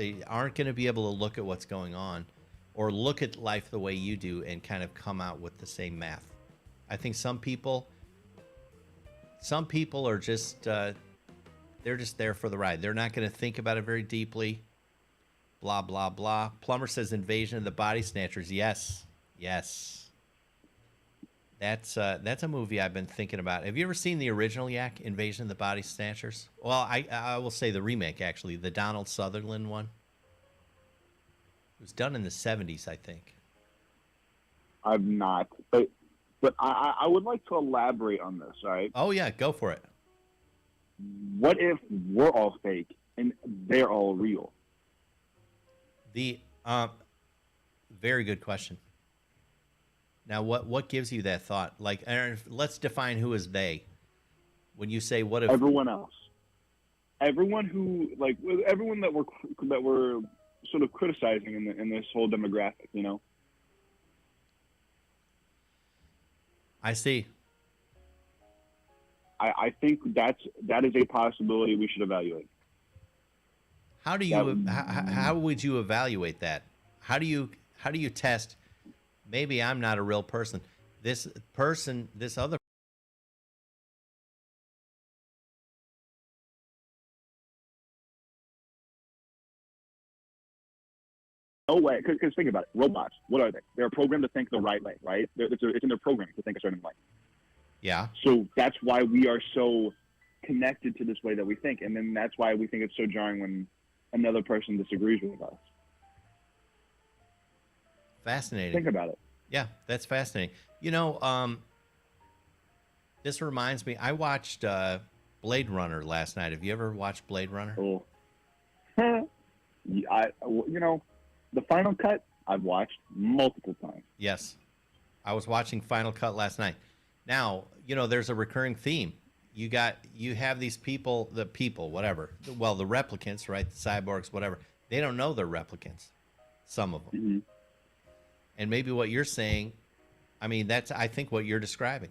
going to be able to look at what's going on or look at life the way you do and kind of come out with the same math. I think some people are just, they're just there for the ride. They're not going to think about it very deeply. Blah, blah, blah. Plumber says Invasion of the Body Snatchers. Yes. That's a movie I've been thinking about. Have you ever seen the original Yak, Invasion of the Body Snatchers? Well, I will say the remake, actually, the Donald Sutherland one. It was done in the 70s, I think. I've not, but I would like to elaborate on this. All right. Oh yeah, go for it. What if we're all fake and they're all real? The very good question. Now, what gives you that thought? Like, let's define who is they. When you say what if Everyone else, everyone who like everyone that we're sort of criticizing in this whole demographic, you know. I see. I think that is a possibility we should evaluate. How do you how would you evaluate that? How do you test? Maybe I'm not a real person. This other. No way, because think about it. Robots, what are they? They're programmed to think the right way, right? It's in their programming to think a certain way. Yeah. So that's why we are so connected to this way that we think, and then that's why we think it's so jarring when another person disagrees with us. Fascinating. Think about it. Yeah, that's fascinating. You know, this reminds me. I watched Blade Runner last night. Have you ever watched Blade Runner? Oh, you know, the final cut I've watched multiple times. Yes, I was watching Final Cut last night. Now, you know, there's a recurring theme. You have these people, whatever. Well, the replicants, right? The cyborgs, whatever. They don't know they're replicants. Some of them. Mm-hmm. And maybe what you're saying, I mean, that's, I think, what you're describing.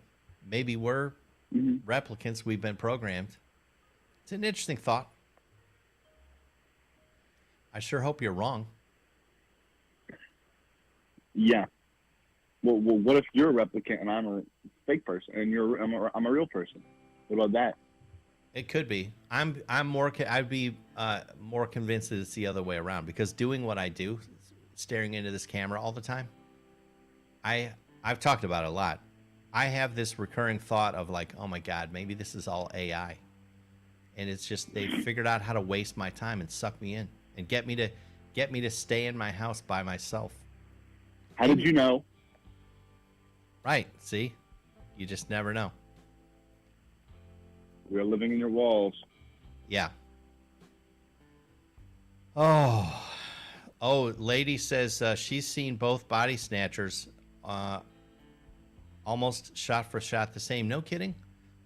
Maybe we're replicants. We've been programmed. It's an interesting thought. I sure hope you're wrong. Yeah. Well, what if you're a replicant and I'm a fake person, and I'm a real person? What about that? It could be. I'd be more convinced that it's the other way around, because doing what I do, staring into this camera all the time, I've talked about it a lot. I have this recurring thought of like, oh my God, maybe this is all AI, and it's just they figured out how to waste my time and suck me in and get me to stay in my house by myself. How did you know? Right. See, you just never know. We're living in your walls. Yeah. Oh, lady says she's seen both Body Snatchers, almost shot for shot the same. No kidding.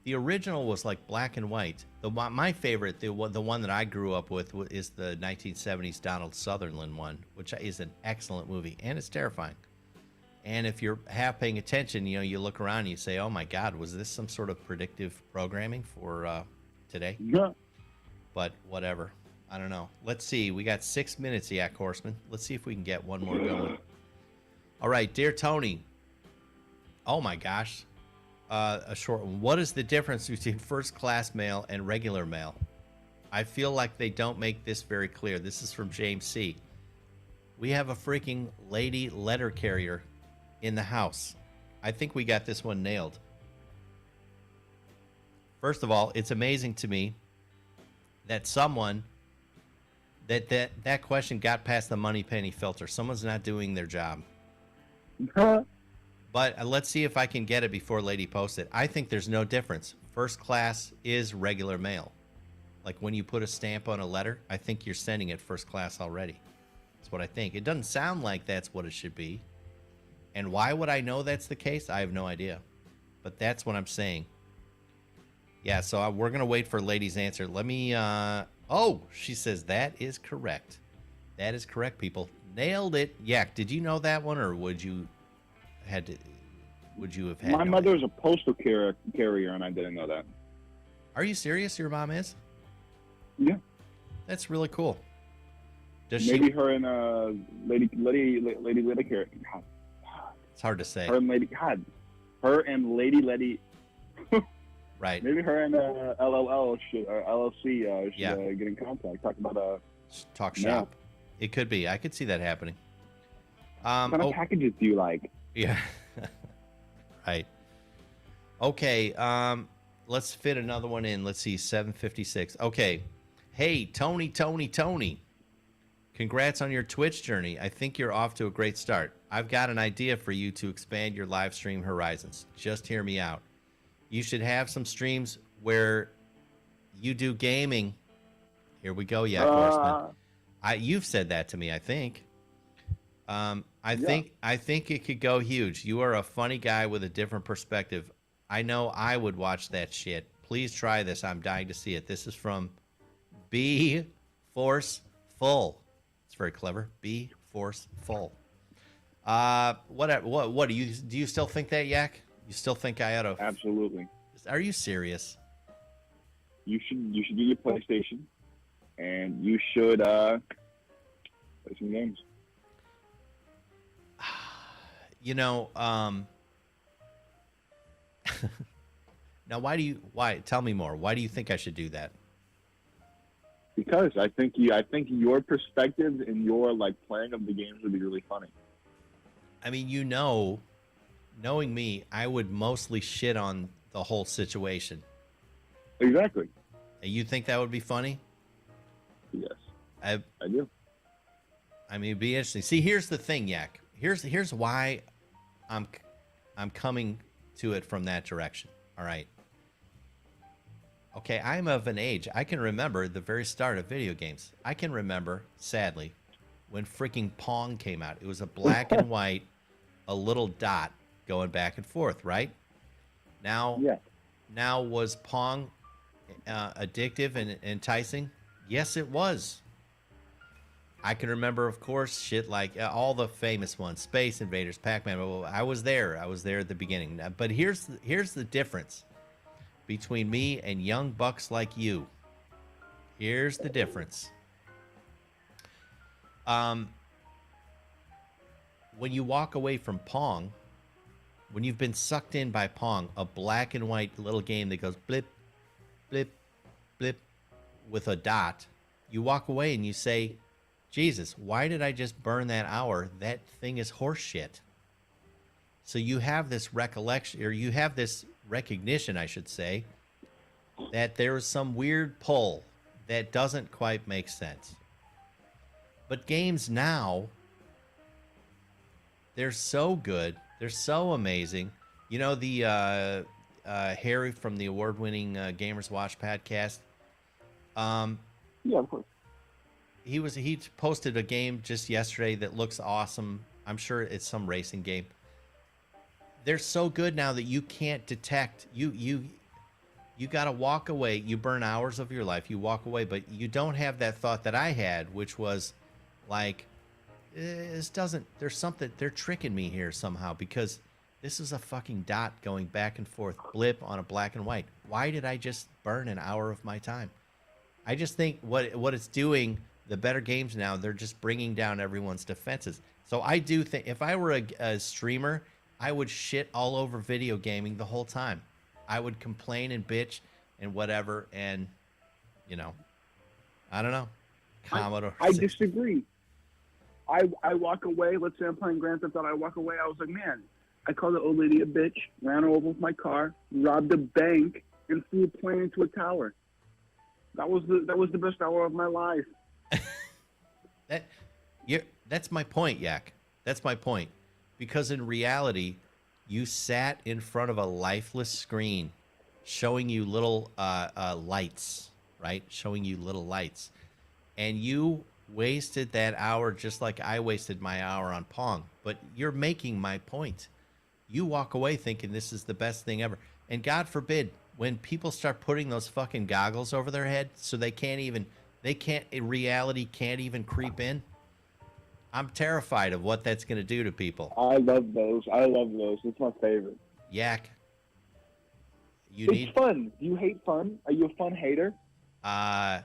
The original was like black and white. My favorite, the one that I grew up with, is the 1970s Donald Sutherland one, which is an excellent movie, and it's terrifying. And if you're half paying attention, you know, you look around and you say, oh my God, was this some sort of predictive programming for today? Yeah. But whatever. I don't know. Let's see. We got 6 minutes, Yak Horseman. Let's see if we can get one more going. All right, dear Tony. Oh my gosh. A short one. What is the difference between first class mail and regular mail? I feel like they don't make this very clear. This is from James C. We have a freaking lady letter carrier in the house. I think we got this one nailed. First of all, it's amazing to me that someone that question got past the money penny filter. Someone's not doing their job. But let's see if I can get it before Lady posts it. I think there's no difference. First class is regular mail. Like when you put a stamp on a letter, I think you're sending it first class already. That's what I think. It doesn't sound like that's what it should be. And why would I know that's the case? I have no idea. But that's what I'm saying. Yeah, so we're going to wait for Lady's answer. Let me... oh, she says that is correct. That is correct, people. Nailed it. Yak, did you know that one, or would you have had My no mother idea? is a postal carrier, and I didn't know that. Are you serious? Your mom is? Yeah. That's really cool. Does Maybe she... her and Lady carrier. God. It's hard to say. Her and Lady God. Her and Lady. Right. Maybe her and LLC should Yeah. Get in contact. Talk about Talk mail. shop. It could be. I could see that happening. What kind of packages do you like? Yeah. Right. Okay, let's fit another one in. Let's see, 7:56. Okay. Hey, Tony. Congrats on your Twitch journey. I think you're off to a great start. I've got an idea for you to expand your live stream horizons. Just hear me out. You should have some streams where you do gaming. Here we go, Yak Horseman. You've said that to me, I think. I think it could go huge. You are a funny guy with a different perspective. I know I would watch that shit. Please try this. I'm dying to see it. This is from B Force Full. It's very clever. B Force Full. What do you still think that, Yak? You still think I ought to? Absolutely. Are you serious? You should get your PlayStation, and you should play some games. You know, now why tell me more. Why do you think I should do that? Because I think your perspective and your like playing of the games would be really funny. I mean, knowing me, I would mostly shit on the whole situation. Exactly. And you think that would be funny? Yes. I do. I mean, it'd be interesting. See, here's the thing, Yak. Here's why I'm coming to it from that direction. All right. Okay, I'm of an age. I can remember the very start of video games. I can remember, sadly, when freaking Pong came out. It was a black and white, a little dot going back and forth, right? Now was Pong addictive and enticing? Yes, it was. I can remember, of course, shit like all the famous ones, Space Invaders, Pac-Man. I was there at the beginning. But here's the difference between me and young bucks like you. Here's the difference. When you walk away from Pong, when you've been sucked in by Pong, a black and white little game that goes blip, blip, blip with a dot, you walk away and you say, Jesus, why did I just burn that hour? That thing is horseshit. So you have this recollection, or you have this recognition, I should say, that there is some weird pull that doesn't quite make sense. But games now, they're so good. They're so amazing. You know, the Harry from the award-winning Gamers Watch podcast? Yeah, of course. He posted a game just yesterday that looks awesome. I'm sure it's some racing game. They're so good now that you can't detect. You got to walk away. You burn hours of your life. You walk away, but you don't have that thought that I had, which was like, this doesn't. There's something. They're tricking me here somehow because this is a fucking dot going back and forth, blip on a black and white. Why did I just burn an hour of my time? I just think what it's doing. The better games now, they're just bringing down everyone's defenses. So I do think if I were a streamer, I would shit all over video gaming the whole time. I would complain and bitch and whatever. And, you know, I don't know. Commodore. I disagree. I walk away. Let's say I'm playing Grand Theft Auto. I walk away. I was like, man, I called the old lady a bitch, ran her over with my car, robbed a bank, and flew a plane into a tower. That was the best hour of my life. That's my point, Yak. That's my point. Because in reality, you sat in front of a lifeless screen showing you little lights, right? Showing you little lights. And you wasted that hour just like I wasted my hour on Pong. But you're making my point. You walk away thinking this is the best thing ever. And God forbid, when people start putting those fucking goggles over their head so reality can't even creep in. I'm terrified of what that's going to do to people. I love those. It's my favorite. Yak. It's fun. Do you hate fun? Are you a fun hater? I'm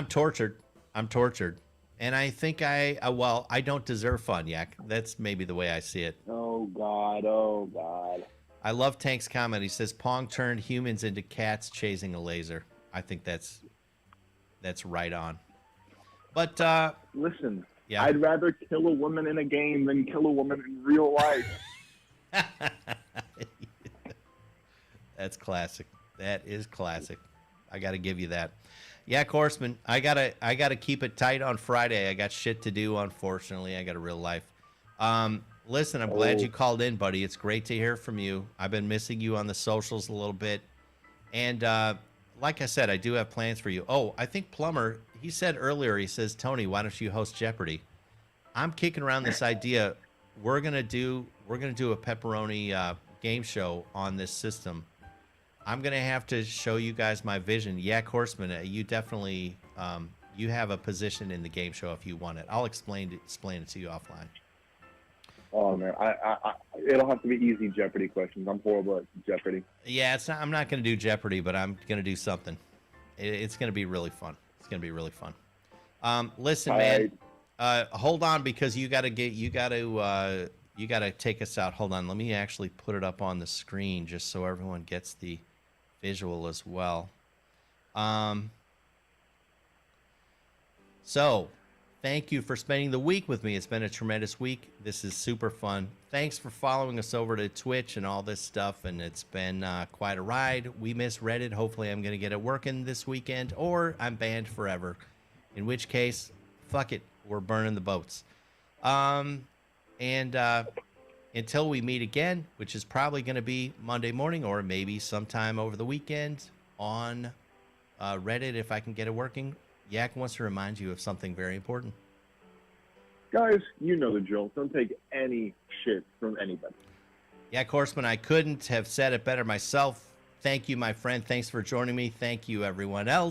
tortured. I'm tortured. And I think I don't deserve fun, Yak. That's maybe the way I see it. Oh, God. I love Tank's comment. He says, Pong turned humans into cats chasing a laser. I think that's right on. But listen, yeah. I'd rather kill a woman in a game than kill a woman in real life. That's classic. That is classic. I got to give you that. Yeah, Horseman, I gotta keep it tight on Friday. I got shit to do, unfortunately. I got a real life. Listen, I'm glad you called in, buddy. It's great to hear from you. I've been missing you on the socials a little bit. And like I said, I do have plans for you. Oh, I think Plumber, he said earlier, he says, Tony, why don't you host Jeopardy? I'm kicking around this idea. We're gonna do a pepperoni game show on this system. I'm gonna have to show you guys my vision. Yak Horseman, you definitely you have a position in the game show if you want it. I'll explain it to you offline. Oh man, it'll have to be easy Jeopardy questions. I'm horrible at Jeopardy. Yeah, it's not. I'm not gonna do Jeopardy, but I'm gonna do something. It's gonna be really fun. It's gonna be really fun. Listen, man. Hold on, because you gotta take us out. Hold on. Let me actually put it up on the screen just so everyone gets the visual as well. So thank you for spending the week with me. It's been a tremendous week. This is super fun. Thanks for following us over to Twitch and all this stuff, and it's been quite a ride. We miss Reddit. Hopefully I'm going to get it working this weekend, or I'm banned forever, in which case, fuck it, we're burning the boats. Until we meet again, which is probably going to be Monday morning or maybe sometime over the weekend on Reddit, if I can get it working, Yak wants to remind you of something very important. Guys, you know the drill. Don't take any shit from anybody. Yak Horseman, I couldn't have said it better myself. Thank you, my friend. Thanks for joining me. Thank you, everyone else.